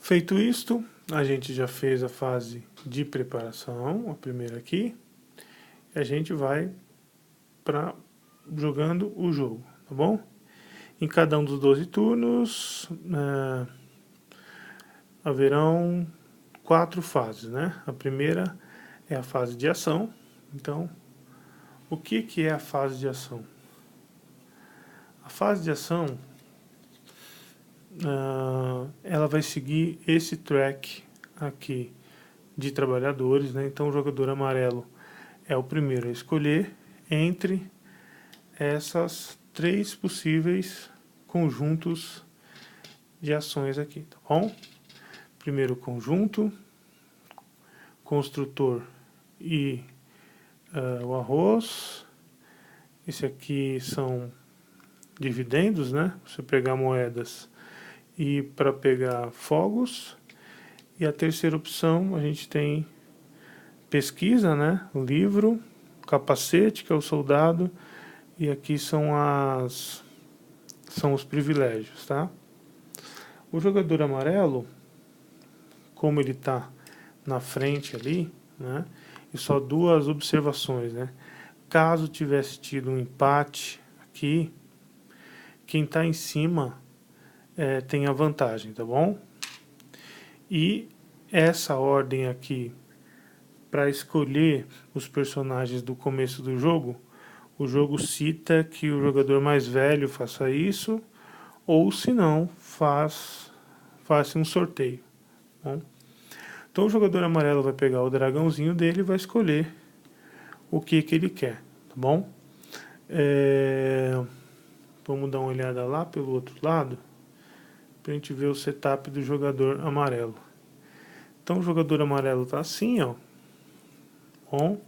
Feito isto, a gente já fez a fase de preparação, a primeira aqui, e a gente vai para jogando o jogo, tá bom? Em cada um dos 12 turnos, haverão 4 fases, né? A primeira é a fase de ação. Então, o que é a fase de ação? A fase de ação, ela vai seguir esse track aqui de trabalhadores, né? Então, o jogador amarelo é o primeiro a escolher entre essas 3 possíveis conjuntos de ações aqui, tá bom? Primeiro conjunto, construtor e o arroz. Esse aqui são dividendos, né? Você pegar moedas e para pegar fogos. E a terceira opção a gente tem pesquisa, né? O livro, capacete, que é o soldado, e aqui são os privilégios, tá? O jogador amarelo, como ele está na frente ali, né? E só 2 observações, né? Caso tivesse tido um empate aqui, quem está em cima tem a vantagem, tá bom? E essa ordem aqui, para escolher os personagens do começo do jogo, o jogo cita que o jogador mais velho faça isso, ou se não, faça um sorteio. Bom? Então o jogador amarelo vai pegar o dragãozinho dele e vai escolher o que ele quer, tá bom? Vamos dar uma olhada lá pelo outro lado, para a gente ver o setup do jogador amarelo. Então o jogador amarelo está assim, ó. Bom.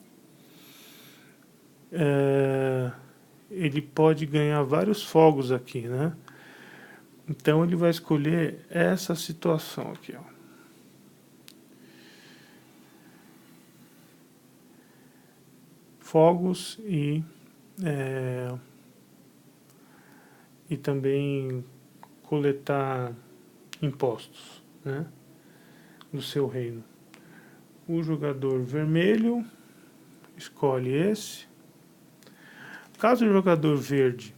Ele pode ganhar vários fogos aqui, né? Então ele vai escolher essa situação aqui, ó. Fogos e também coletar impostos, né, do seu reino. O jogador vermelho escolhe esse. Caso o jogador verde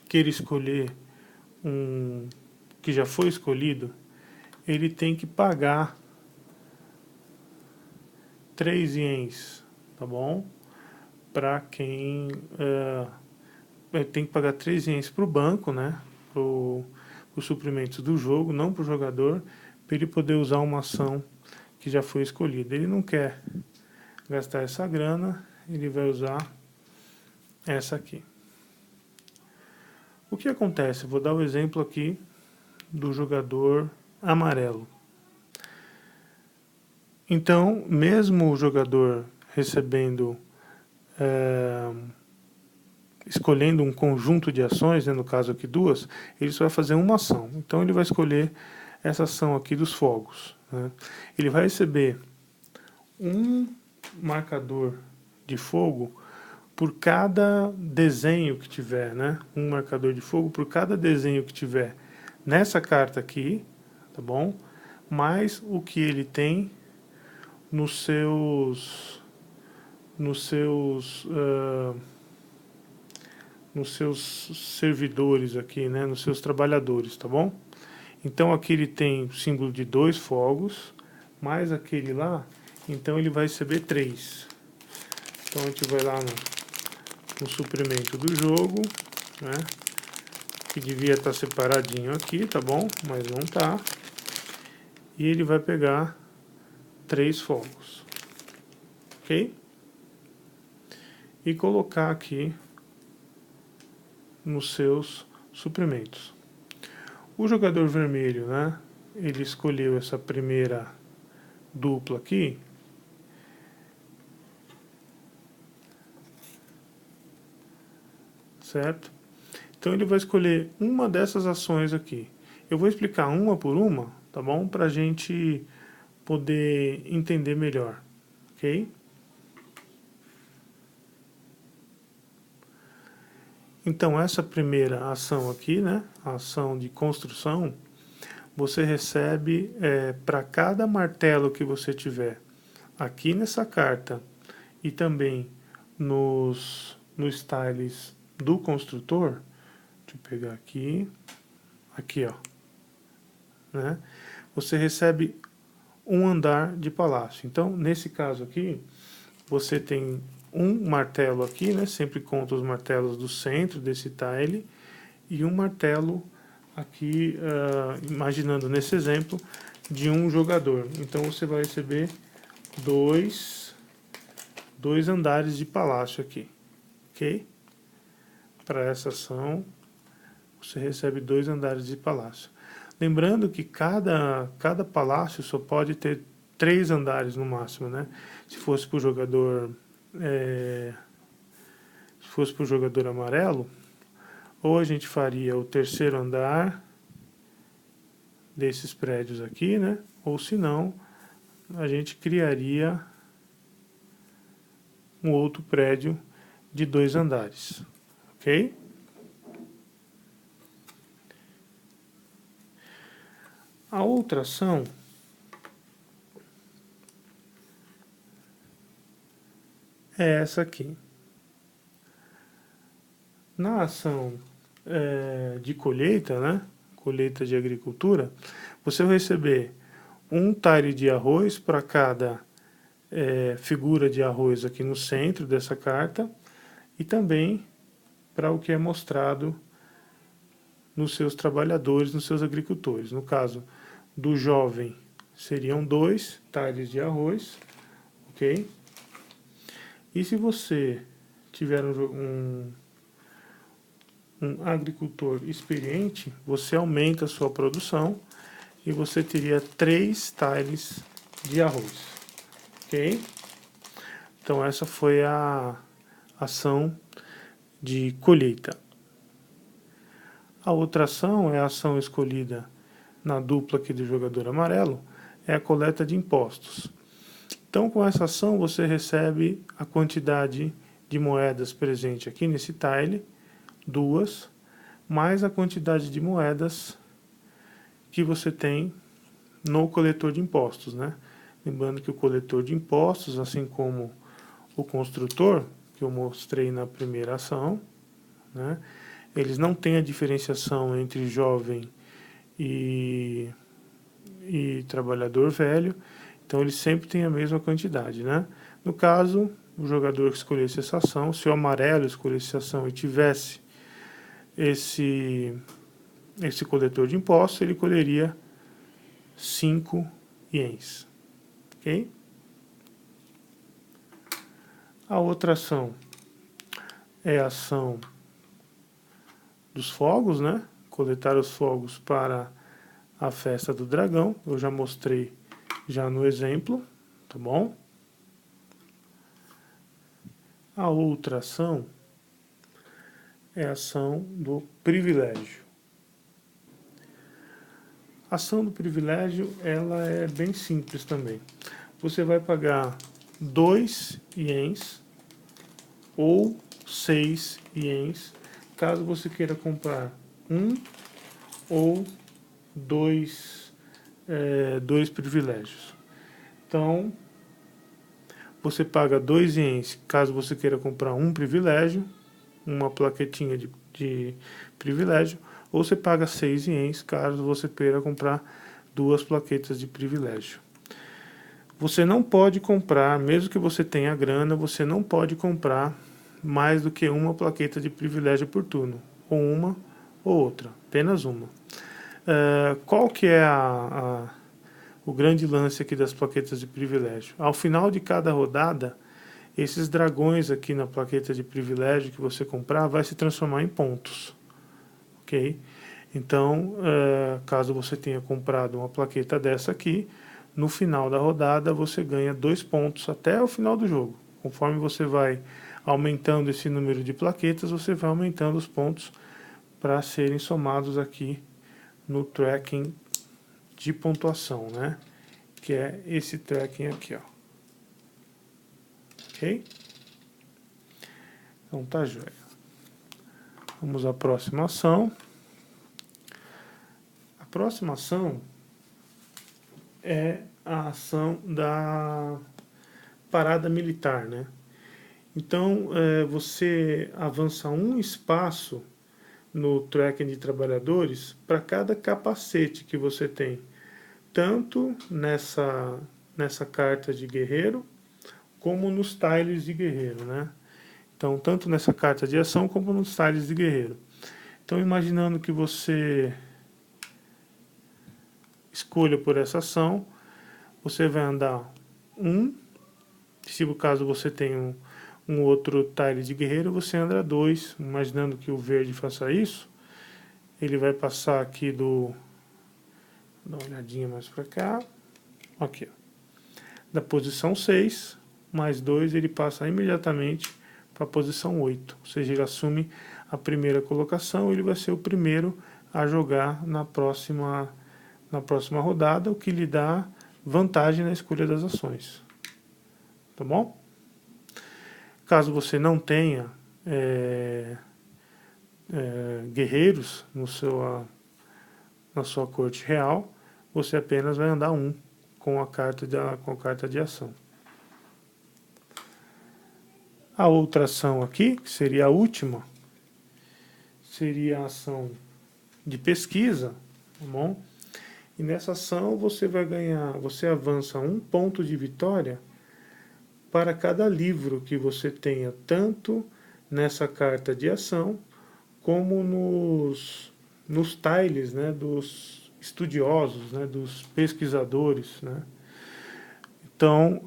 queira escolher um que já foi escolhido, ele tem que pagar 3 ienes, tá bom? Para quem tem que pagar 3 ienes para o banco, né? Para os suprimentos do jogo, não para o jogador, para ele poder usar uma ação que já foi escolhida. Ele não quer gastar essa grana, ele vai usar essa aqui. O que acontece? Vou dar o exemplo aqui do jogador amarelo. Então, mesmo o jogador recebendo, escolhendo um conjunto de ações, né, no caso aqui 2, ele só vai fazer uma ação. Então ele vai escolher essa ação aqui dos fogos, né? Ele vai receber um marcador de fogo por cada desenho que tiver, né? Um marcador de fogo por cada desenho que tiver nessa carta aqui, tá bom? Mais o que ele tem nos seus servidores aqui, né? Nos seus trabalhadores, tá bom? Então aqui ele tem o símbolo de 2 fogos, mais aquele lá, então ele vai receber 3. Então a gente vai lá no suprimento do jogo, né? Que devia estar separadinho aqui, tá bom? Mas não tá. E ele vai pegar 3 fogos, ok? E colocar aqui nos seus suprimentos. O jogador vermelho, né? Ele escolheu essa primeira dupla aqui. Certo? Então ele vai escolher uma dessas ações aqui. Eu vou explicar uma por uma, tá bom? Para a gente poder entender melhor, ok? Então essa primeira ação aqui, né? A ação de construção, você recebe para cada martelo que você tiver aqui nessa carta e também nos tiles do construtor. Deixa eu pegar aqui, ó, né? Você recebe um andar de palácio. Então, nesse caso aqui, você tem um martelo aqui, né? Sempre conta os martelos do centro desse tile e um martelo aqui, imaginando nesse exemplo, de um jogador. Então, você vai receber dois andares de palácio aqui, ok? Para essa ação, você recebe 2 andares de palácio. Lembrando que cada palácio só pode ter 3 andares no máximo, né? Se fosse para o jogador, amarelo, ou a gente faria o terceiro andar desses prédios aqui, né? Ou se não, a gente criaria um outro prédio de 2 andares, ok? A outra ação é essa aqui. Na ação de colheita, né? Colheita de agricultura, você vai receber um tile de arroz para cada figura de arroz aqui no centro dessa carta e também para o que é mostrado nos seus trabalhadores, nos seus agricultores. No caso do jovem, seriam 2 tiles de arroz, ok? E se você tiver um agricultor experiente, você aumenta a sua produção e você teria 3 tiles de arroz, ok? Então essa foi a ação de colheita. A outra ação é a ação escolhida na dupla aqui do jogador amarelo, é a coleta de impostos. Então, com essa ação, você recebe a quantidade de moedas presente aqui nesse tile, 2, mais a quantidade de moedas que você tem no coletor de impostos, né? Lembrando que o coletor de impostos, assim como o construtor, que eu mostrei na primeira ação, né? Eles não têm a diferenciação entre jovem e trabalhador velho, então eles sempre têm a mesma quantidade, né? No caso, o jogador que escolhesse essa ação, se o amarelo escolhesse essa ação e tivesse esse coletor de impostos, ele colheria 5 ienes, ok? A outra ação é a ação dos fogos, né? Coletar os fogos para a festa do dragão. Eu já mostrei já no exemplo, tá bom? A outra ação é a ação do privilégio. A ação do privilégio, ela é bem simples também. Você vai pagar 2 ienes ou 6 ienes, caso você queira comprar um ou dois privilégios. Então, você paga 2 ienes caso você queira comprar um privilégio, uma plaquetinha de privilégio, ou você paga 6 ienes caso você queira comprar 2 plaquetas de privilégio. Você não pode comprar, mesmo que você tenha grana, você não pode comprar mais do que uma plaqueta de privilégio por turno, ou uma ou outra, apenas uma. Qual que é o grande lance aqui das plaquetas de privilégio? Ao final de cada rodada, esses dragões aqui na plaqueta de privilégio que você comprar vai se transformar em pontos, ok? Então, caso você tenha comprado uma plaqueta dessa aqui, no final da rodada você ganha 2 pontos até o final do jogo. Conforme você vai aumentando esse número de plaquetas, você vai aumentando os pontos para serem somados aqui no tracking de pontuação, né? Que é esse tracking aqui, ó. Ok? Então tá joia. Vamos à próxima ação. A próxima ação é a ação da parada militar, né? Então, você avança um espaço no tracking de trabalhadores para cada capacete que você tem, tanto nessa carta de guerreiro, como nos tiles de guerreiro, né? Então, tanto nessa carta de ação, como nos tiles de guerreiro. Então, imaginando que você escolha por essa ação, você vai andar um, se por caso você tem um outro tile de guerreiro, você anda 2, imaginando que o verde faça isso, ele vai passar aqui dá uma olhadinha mais para cá, aqui, ó, da posição 6, mais 2, ele passa imediatamente para a posição 8, ou seja, ele assume a primeira colocação, ele vai ser o primeiro a jogar na próxima rodada, o que lhe dá vantagem na escolha das ações. Tá bom? Caso você não tenha guerreiros na sua corte real, você apenas vai andar um com a carta de ação. A outra ação aqui, que seria a última, seria a ação de pesquisa, tá bom? E nessa ação você vai ganhar, você avança 1 ponto de vitória para cada livro que você tenha, tanto nessa carta de ação, como nos tiles, né, dos estudiosos, né, dos pesquisadores, né? Então,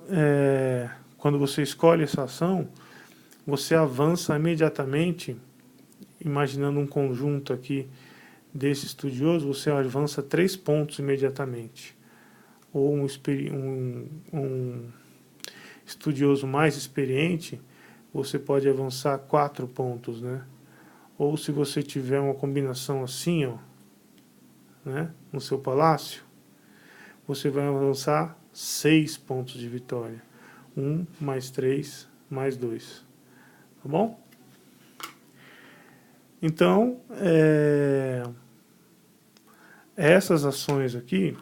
quando você escolhe essa ação, você avança imediatamente, imaginando um conjunto aqui desse estudioso, você avança 3 pontos imediatamente. Ou um estudioso mais experiente, você pode avançar 4 pontos, né? Ou se você tiver uma combinação assim, ó, né, no seu palácio, você vai avançar 6 pontos de vitória. 1 mais 3 mais 2. Tá bom? Então, essas ações aqui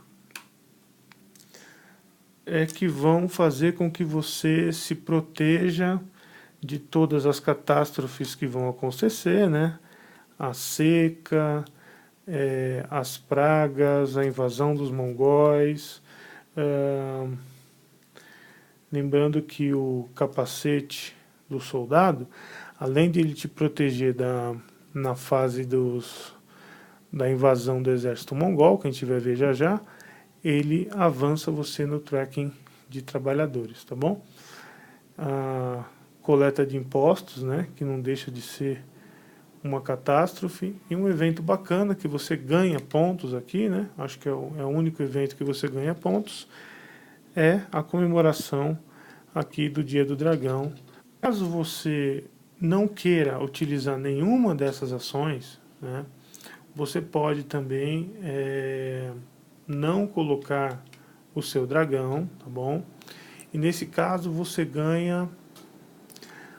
é que vão fazer com que você se proteja de todas as catástrofes que vão acontecer, né? A seca, as pragas, a invasão dos mongóis. Lembrando que o capacete do soldado, além de ele te proteger na fase da invasão do exército mongol, que a gente vai ver já já, ele avança você no tracking de trabalhadores, tá bom? A coleta de impostos, né, que não deixa de ser uma catástrofe, e um evento bacana que você ganha pontos aqui, né, acho que é o único evento que você ganha pontos, é a comemoração aqui do Dia do Dragão. Caso você não queira utilizar nenhuma dessas ações, né, você pode também não colocar o seu dragão, tá bom? E nesse caso você ganha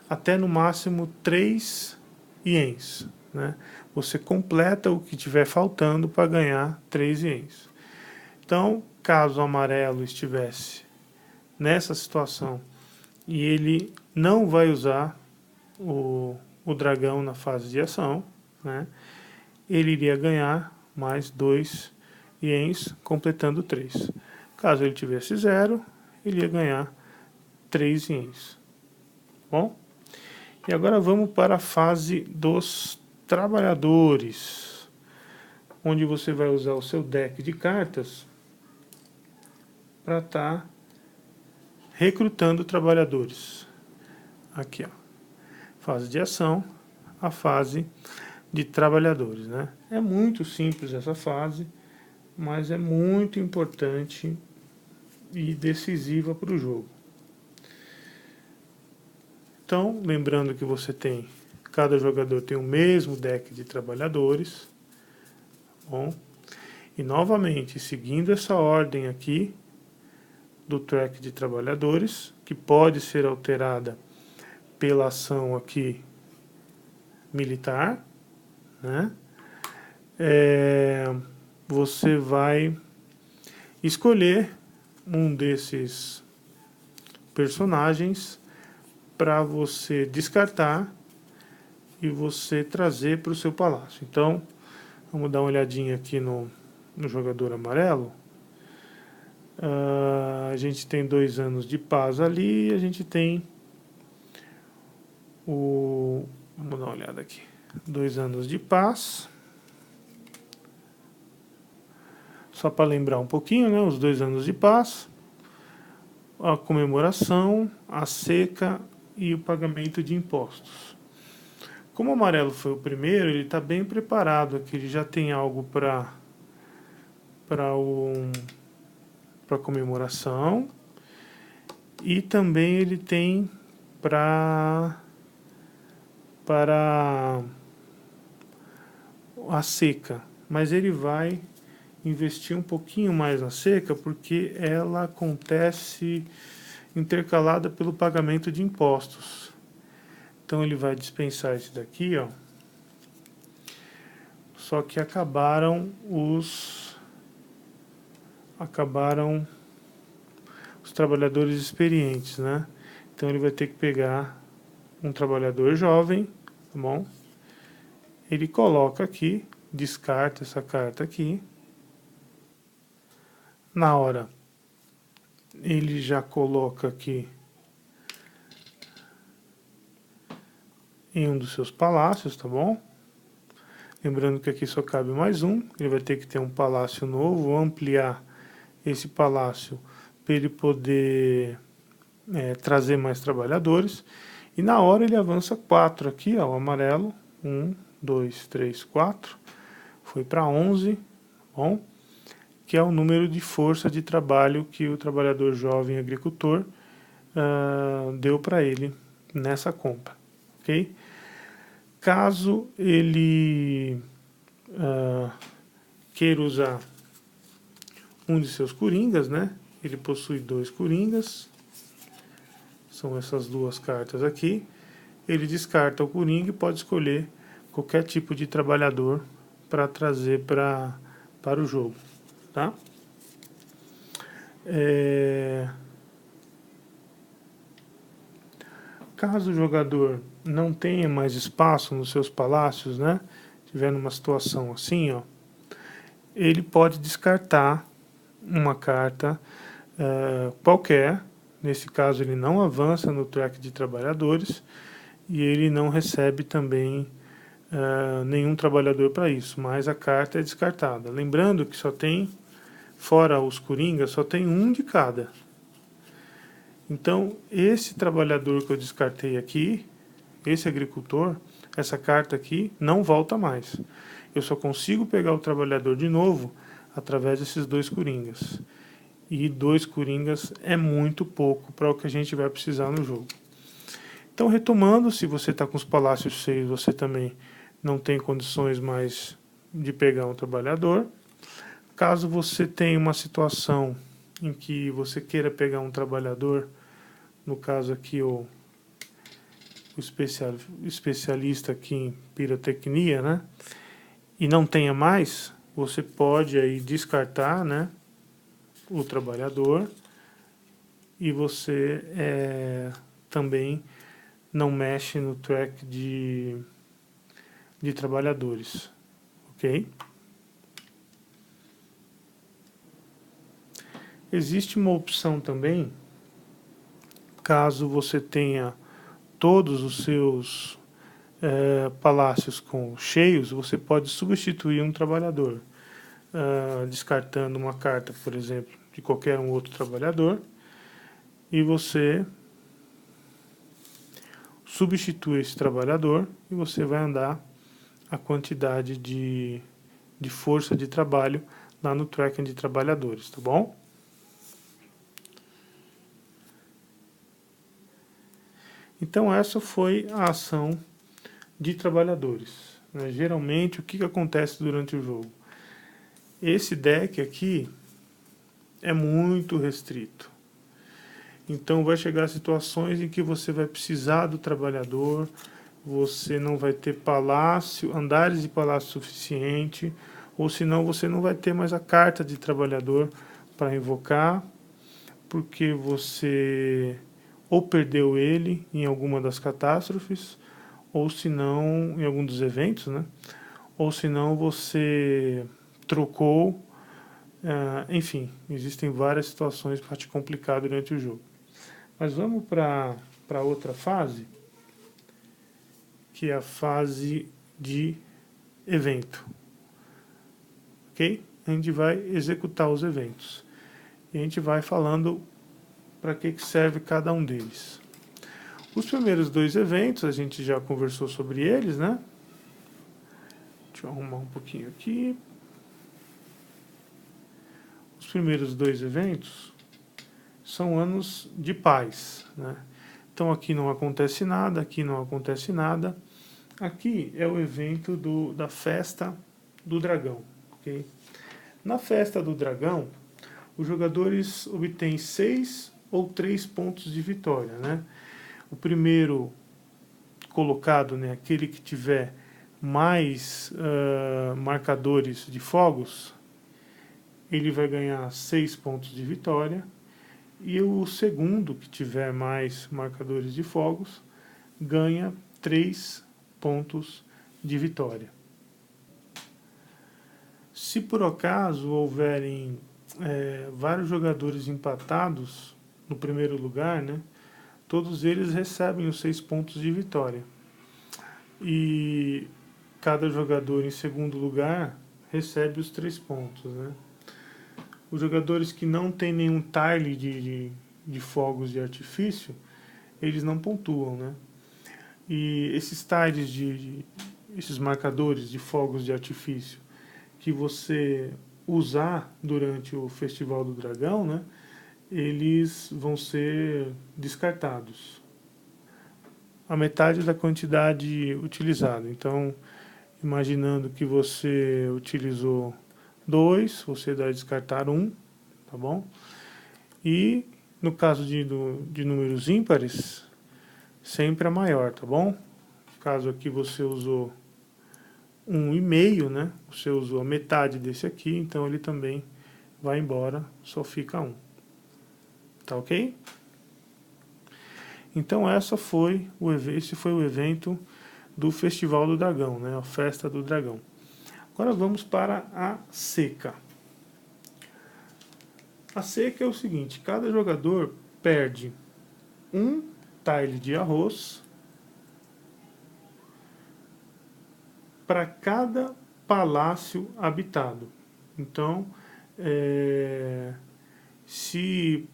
até no máximo 3 ienes, né? Você completa o que tiver faltando para ganhar 3 ienes. Então, caso o amarelo estivesse nessa situação e ele não vai usar o dragão na fase de ação, né? Ele iria ganhar mais 2 ienes, completando 3. Caso ele tivesse 0, ele ia ganhar 3 ienes. Bom? E agora vamos para a fase dos trabalhadores, onde você vai usar o seu deck de cartas para estar recrutando trabalhadores. Aqui, ó. Fase de ação, a fase de trabalhadores, né? É muito simples essa fase, mas é muito importante e decisiva para o jogo. Então, lembrando que cada jogador tem o mesmo deck de trabalhadores, bom? E novamente, seguindo essa ordem aqui do track de trabalhadores, que pode ser alterada pela ação aqui militar, né? você vai escolher um desses personagens para você descartar e você trazer para o seu palácio. Então, vamos dar uma olhadinha aqui no jogador amarelo. A gente tem 2 anos de paz ali, e a gente tem vamos dar uma olhada aqui. 2 anos de paz. Só para lembrar um pouquinho, né? Os 2 anos de paz, a comemoração, a seca e o pagamento de impostos. Como o amarelo foi o primeiro, ele está bem preparado aqui. Ele já tem algo para a comemoração. E também ele tem para a seca. Mas ele vai investir um pouquinho mais na seca, porque ela acontece intercalada pelo pagamento de impostos. Então ele vai dispensar esse daqui, ó. Só que acabaram os trabalhadores experientes, né? Então ele vai ter que pegar um trabalhador jovem, tá bom? Ele coloca aqui, descarta essa carta aqui. Na hora, ele já coloca aqui em um dos seus palácios, tá bom? Lembrando que aqui só cabe mais um. Ele vai ter que ter um palácio novo, ampliar esse palácio para ele poder trazer mais trabalhadores. E na hora ele avança 4 aqui, ó, o amarelo. 1, 2, 3, 4. Foi para 11, tá bom? Que é o número de força de trabalho que o trabalhador jovem agricultor deu para ele nessa compra, ok? Caso ele queira usar um de seus coringas, né? Ele possui 2 coringas, são essas 2 cartas aqui. Ele descarta o coringa e pode escolher qualquer tipo de trabalhador para trazer para o jogo. Tá? Caso o jogador não tenha mais espaço nos seus palácios, né, tiver numa situação assim, ó, ele pode descartar uma carta qualquer. Nesse caso ele não avança no track de trabalhadores e ele não recebe também nenhum trabalhador para isso, mas a carta é descartada. Lembrando que só tem, fora os coringas, só tem um de cada. Então, esse trabalhador que eu descartei aqui, esse agricultor, essa carta aqui, não volta mais. Eu só consigo pegar o trabalhador de novo através desses 2 coringas. E 2 coringas é muito pouco para o que a gente vai precisar no jogo. Então, retomando, se você está com os palácios cheios, você também não tem condições mais de pegar um trabalhador. Caso você tenha uma situação em que você queira pegar um trabalhador, no caso aqui o especialista aqui em pirotecnia, né, e não tenha mais, você pode aí descartar, né, o trabalhador e você também não mexe no track de trabalhadores, ok? Existe uma opção também, caso você tenha todos os seus palácios cheios, você pode substituir um trabalhador, descartando uma carta, por exemplo, de qualquer um outro trabalhador, e você substitui esse trabalhador e você vai andar a quantidade de força de trabalho lá no tracking de trabalhadores, tá bom? Então essa foi a ação de trabalhadores, né? Geralmente o que acontece durante o jogo? Esse deck aqui é muito restrito. Então vai chegar situações em que você vai precisar do trabalhador, você não vai ter palácio, andares de palácio suficiente, ou senão você não vai ter mais a carta de trabalhador para invocar, porque você ou perdeu ele em alguma das catástrofes, ou se não, em algum dos eventos, né? Ou se não, você trocou. Enfim, existem várias situações para te complicar durante o jogo. Mas vamos para outra fase, que é a fase de evento. Ok? A gente vai executar os eventos. E a gente vai falando para que serve cada um deles. Os primeiros dois eventos, a gente já conversou sobre eles, né? Deixa eu arrumar um pouquinho aqui. Os primeiros dois eventos são anos de paz, né? Então aqui não acontece nada, aqui não acontece nada. Aqui é o evento da festa do dragão, ok? Na festa do dragão, os jogadores obtêm 6 ou 3 pontos de vitória, né? O primeiro colocado, né, aquele que tiver mais marcadores de fogos, ele vai ganhar 6 pontos de vitória. E o segundo, que tiver mais marcadores de fogos, ganha 3 pontos de vitória. Se por acaso houverem vários jogadores empatados no primeiro lugar, né, todos eles recebem os 6 pontos de vitória. E cada jogador em segundo lugar recebe os 3 pontos, né? Os jogadores que não têm nenhum tile de fogos de artifício, eles não pontuam, né? E esses tiles esses marcadores de fogos de artifício que você usar durante o Festival do Dragão, né, eles vão ser descartados. A metade da quantidade utilizada. Então, imaginando que você utilizou 2, você vai descartar 1, tá bom? E no caso de números ímpares, sempre a maior, tá bom? No caso aqui você usou 1,5, né? Você usou a metade desse aqui, então ele também vai embora, só fica 1. Tá ok? Então esse foi o evento do Festival do Dragão, né? A Festa do Dragão. Agora vamos para a seca. A seca é o seguinte, cada jogador perde um tile de arroz para cada palácio habitado. Então, se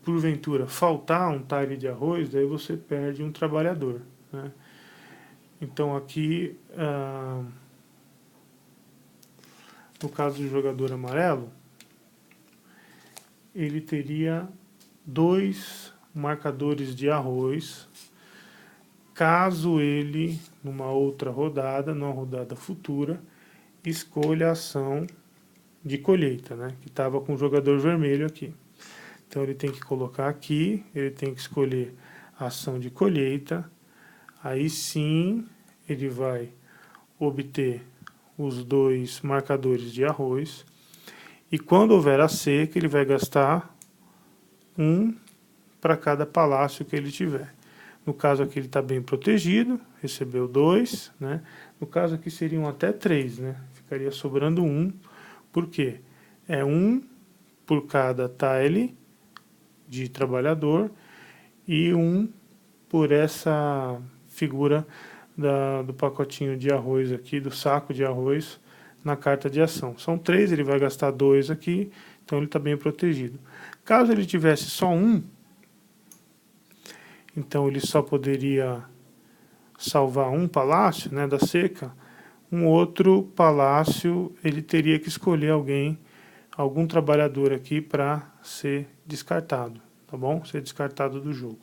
porventura faltar um tile de arroz, daí você perde um trabalhador, né? Então aqui, no caso do jogador amarelo, ele teria 2 marcadores de arroz, caso ele, numa outra rodada, numa rodada futura, escolha a ação de colheita, né, que estava com o jogador vermelho aqui. Então ele tem que colocar aqui, ele tem que escolher a ação de colheita, aí sim ele vai obter os 2 marcadores de arroz, e quando houver a seca, ele vai gastar 1 para cada palácio que ele tiver. No caso aqui ele está bem protegido, recebeu 2, né? No caso aqui seriam até 3, né? Ficaria sobrando 1, por quê? É 1 por cada tile de trabalhador e 1 por essa figura do pacotinho de arroz aqui, do saco de arroz na carta de ação. São 3, ele vai gastar 2 aqui, então ele está bem protegido. Caso ele tivesse só 1, então ele só poderia salvar um palácio, né, da seca. Um outro palácio, ele teria que escolher algum trabalhador aqui para ser descartado, tá bom? Ser descartado do jogo.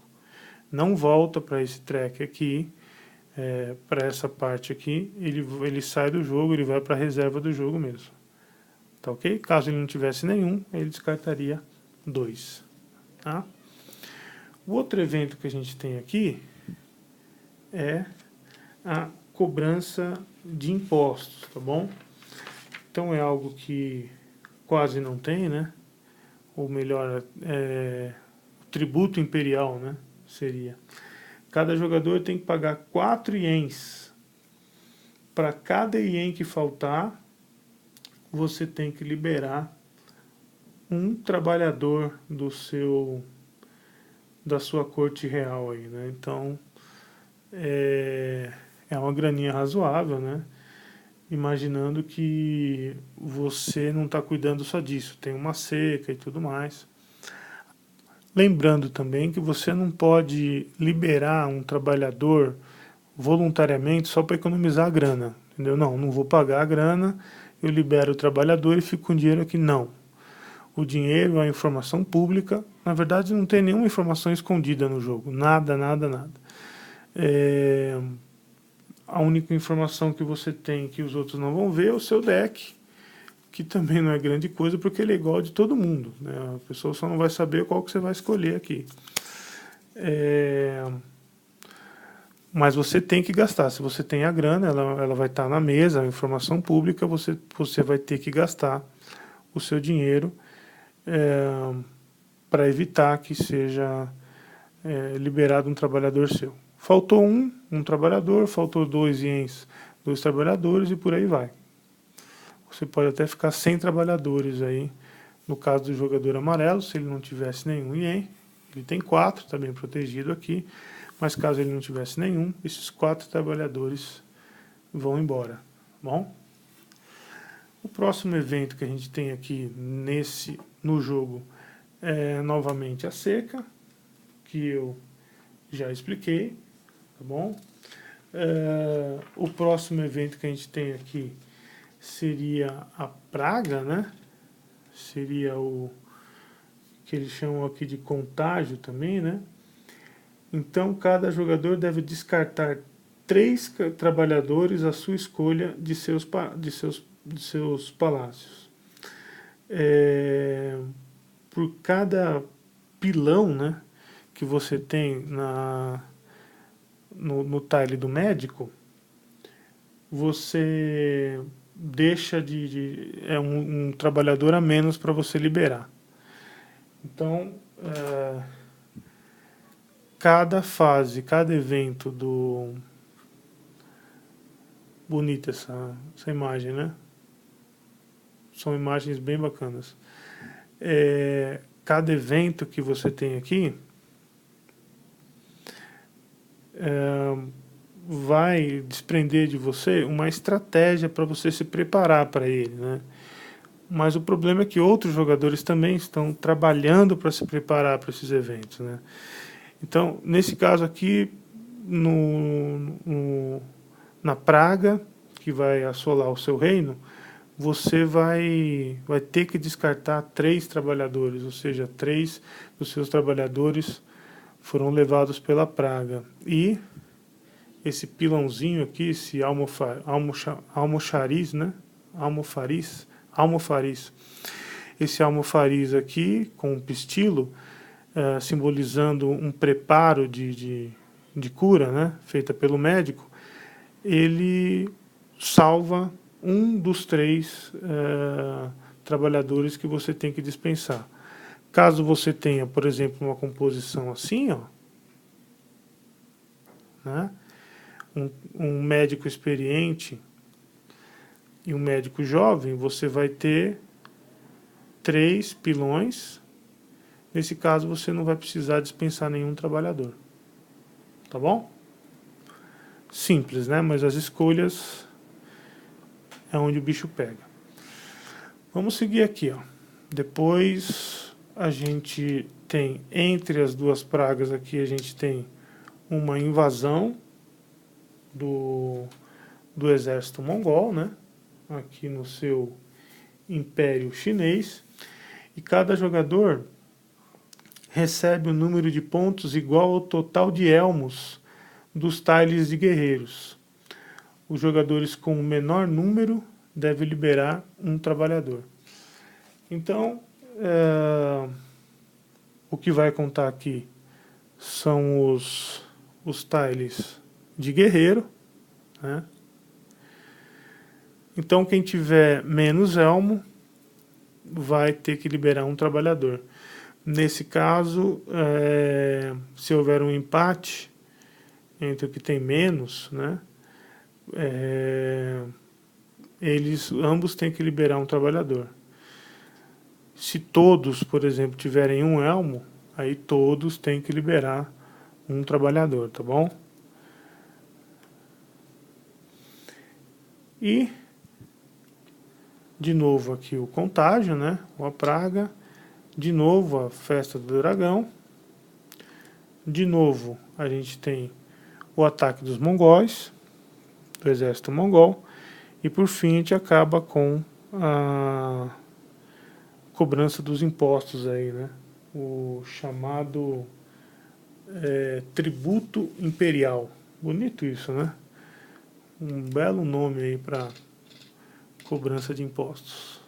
Não volta para esse track aqui, para essa parte aqui, ele sai do jogo, ele vai para a reserva do jogo mesmo. Tá ok? Caso ele não tivesse nenhum, ele descartaria 2. Tá? O outro evento que a gente tem aqui é a cobrança de impostos, tá bom? então é algo que quase não tem, né? Ou melhor, tributo imperial, né? Seria. Cada jogador tem que pagar 4 ienes. Para cada ien que faltar, você tem que liberar um trabalhador da sua corte real aí, né? Então é uma graninha razoável, né? Imaginando que você não está cuidando só disso, tem uma seca e tudo mais. Lembrando também que você não pode liberar um trabalhador voluntariamente só para economizar a grana, entendeu? Não vou pagar a grana, eu libero o trabalhador e fico com dinheiro aqui. Não. O dinheiro é uma informação pública, na verdade não tem nenhuma informação escondida no jogo, nada. A única informação que você tem que os outros não vão ver é o seu deck, que também não é grande coisa porque ele é igual de todo mundo, né? A pessoa só não vai saber qual que você vai escolher aqui. Mas você tem que gastar. Se você tem a grana, ela vai estar na mesa, a informação pública, você vai ter que gastar o seu dinheiro para evitar que seja liberado um trabalhador seu. Faltou um trabalhador, faltou 2 ienes, 2 trabalhadores e por aí vai. Você pode até ficar sem trabalhadores aí, no caso do jogador amarelo, se ele não tivesse nenhum ien, ele tem 4, está bem protegido aqui, mas caso ele não tivesse nenhum, esses 4 trabalhadores vão embora. Bom? O próximo evento que a gente tem aqui no jogo é novamente a seca, que eu já expliquei, tá bom? O próximo evento que a gente tem aqui seria a praga, né? Seria o que eles chamam aqui de contágio também, né? Então, cada jogador deve descartar 3 trabalhadores à sua escolha de seus palácios. Por cada pilão, né, que você tem no tile do médico, você deixa um trabalhador a menos para você liberar. Então, cada fase, cada evento do... Bonita essa imagem, né? São imagens bem bacanas. Cada evento que você tem aqui vai desprender de você uma estratégia para você se preparar para ele, né? Mas o problema é que outros jogadores também estão trabalhando para se preparar para esses eventos, né? Então, nesse caso aqui, na praga que vai assolar o seu reino, você vai ter que descartar 3 trabalhadores, ou seja, 3 dos seus trabalhadores foram levados pela praga. E esse pilãozinho aqui, esse almoxariz, né? Almofariz. Esse almofariz aqui, com um pistilo, simbolizando um preparo de cura, né? Feita pelo médico, ele salva um dos 3 trabalhadores que você tem que dispensar. Caso você tenha, por exemplo, uma composição assim, ó, né? Um médico experiente e um médico jovem, você vai ter 3 pilões. Nesse caso, você não vai precisar dispensar nenhum trabalhador. Tá bom? Simples, né? Mas as escolhas é onde o bicho pega. Vamos seguir aqui, ó. Depois a gente tem, entre as 2 pragas aqui, a gente tem uma invasão do exército mongol, né? Aqui no seu Império Chinês. E cada jogador recebe um número de pontos igual ao total de elmos dos tiles de guerreiros. Os jogadores com o menor número devem liberar um trabalhador. Então, o que vai contar aqui são os tiles de guerreiro, né? Então, quem tiver menos elmo vai ter que liberar um trabalhador. Nesse caso, se houver um empate entre o que tem menos, né, ambos têm que liberar um trabalhador. Se todos, por exemplo, tiverem um elmo, aí todos têm que liberar um trabalhador, tá bom? E, de novo aqui o contágio, né, a praga. De novo a festa do dragão. De novo a gente tem o ataque dos mongóis, do exército mongol. E por fim a gente acaba com a cobrança dos impostos aí, né? O chamado tributo imperial. Bonito isso, né? Um belo nome aí para cobrança de impostos.